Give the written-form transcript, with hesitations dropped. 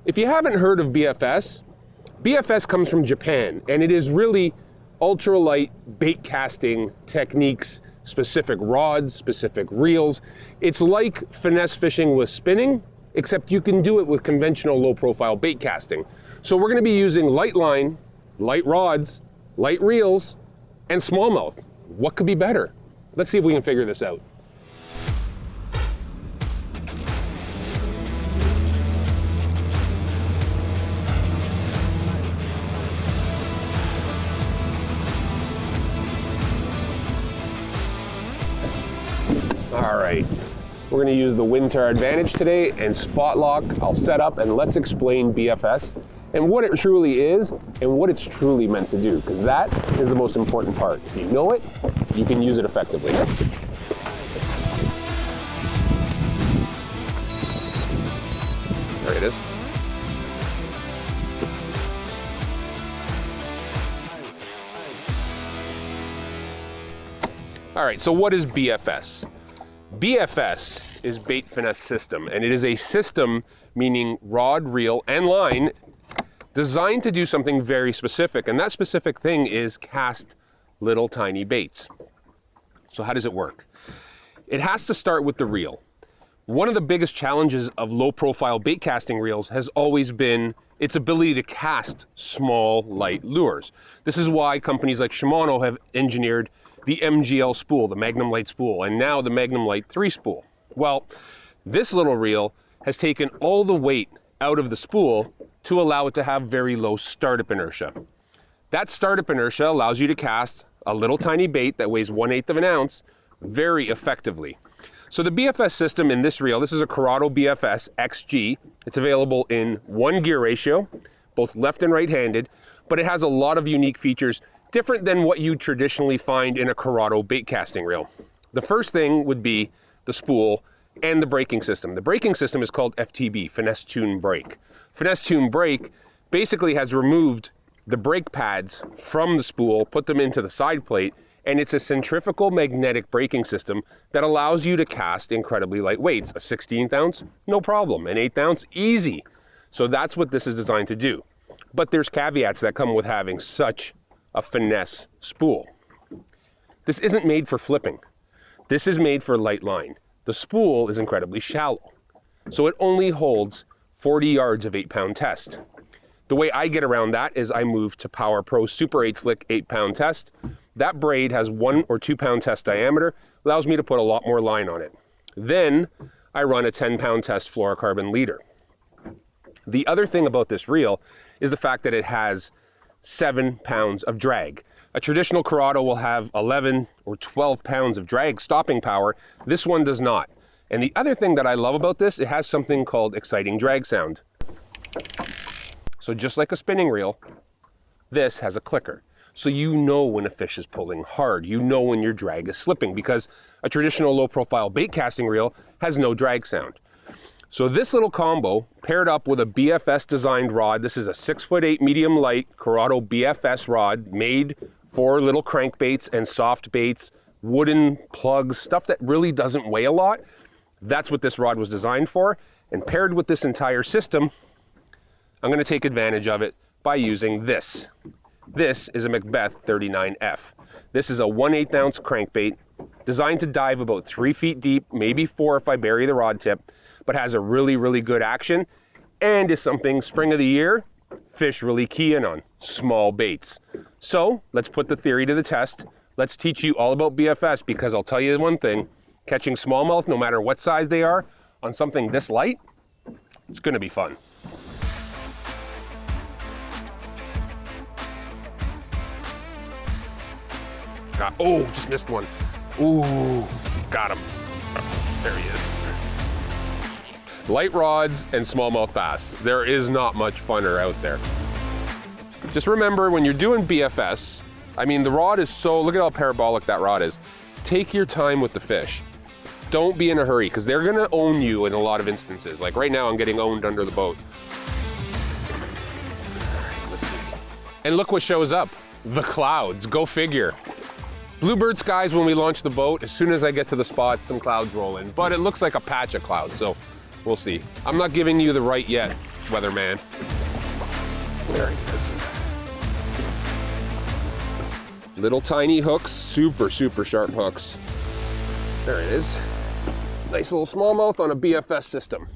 If you haven't heard of BFS, BFS comes from Japan, and it is really ultralight bait casting techniques, specific rods, specific reels. It's like finesse fishing with spinning, except you can do it with conventional low profile bait casting. So we're gonna be using light line, light rods, light reels, and smallmouth. What could be better? Let's see if we can figure this out. All right, we're gonna use the wind to our advantage today and spot lock. I'll set up and let's explain BFS and what it truly is and what it's truly meant to do, because that is the most important part. If you know it, you can use it effectively. There it is. All right, so what is BFS? BFS is Bait Finesse System, and it is a system, meaning rod, reel, and line, designed to do something very specific, and that specific thing is cast little tiny baits. So how does it work? It has to start with the reel. One of the biggest challenges of low-profile bait casting reels has always been its ability to cast small, light lures. This is why companies like Shimano have engineered the MGL spool, the Magnum Light spool, and now the Magnum Light 3 spool. Well, this little reel has taken all the weight out of the spool to allow it to have very low startup inertia. That startup inertia allows you to cast a little tiny bait that weighs 1/8 of an ounce very effectively. So the BFS system in this reel, this is a Curado BFS XG. It's available in 1 gear ratio, both left and right-handed, but it has a lot of unique features different than what you traditionally find in a Curado bait casting reel. The first thing would be the spool and the braking system. The braking system is called FTB, Finesse Tune Brake. Finesse Tune Brake basically has removed the brake pads from the spool, put them into the side plate, and it's a centrifugal magnetic braking system that allows you to cast incredibly light weights. A 16th ounce, no problem. An 1/8 ounce, easy. So that's what this is designed to do. But there's caveats that come with having such a finesse spool. This isn't made for flipping. This is made for light line. The spool is incredibly shallow, so it only holds 40 yards of 8-pound test. The way I get around that is I move to Power Pro Super 8 Slick 8-pound test. That braid has 1 or 2-pound test diameter, allows me to put a lot more line on it. Then I run a 10-pound test fluorocarbon leader. The other thing about this reel is the fact that it has 7 pounds of drag. A traditional Curado will have 11 or 12 pounds of drag stopping power. This one does not. And the other thing that I love about this, it has something called exciting drag sound. So just like a spinning reel, this has a clicker. So you know when a fish is pulling hard. You know when your drag is slipping, because a traditional low profile bait casting reel has no drag sound. So this little combo paired up with a BFS designed rod. This is a 6'8" medium light Curado BFS rod made for little crankbaits and soft baits, wooden plugs, stuff that really doesn't weigh a lot. That's what this rod was designed for. And paired with this entire system, I'm gonna take advantage of it by using this. This is a Macbeth 39F. This is a 1/8 ounce crankbait designed to dive about 3 feet deep, maybe 4 if I bury the rod tip, but has a really, really good action and is something spring of the year, fish really key in on, small baits. So let's put the theory to the test. Let's teach you all about BFS, because I'll tell you one thing, catching smallmouth, no matter what size they are, on something this light, it's gonna be fun. Oh, just missed one. Ooh, got him. Oh, there he is. Light rods and smallmouth bass. There is not much funner out there. Just remember, when you're doing BFS, I mean, the rod is so, look at how parabolic that rod is. Take your time with the fish. Don't be in a hurry, because they're gonna own you in a lot of instances. Like right now, I'm getting owned under the boat. All right, let's see. And look what shows up. The clouds, go figure. Bluebird skies when we launch the boat. As soon as I get to the spot, some clouds roll in. But it looks like a patch of clouds, so we'll see. I'm not giving you the right yet. weatherman. There he is. Little tiny hooks, super, super sharp hooks. There it is. Nice little smallmouth on a BFS system.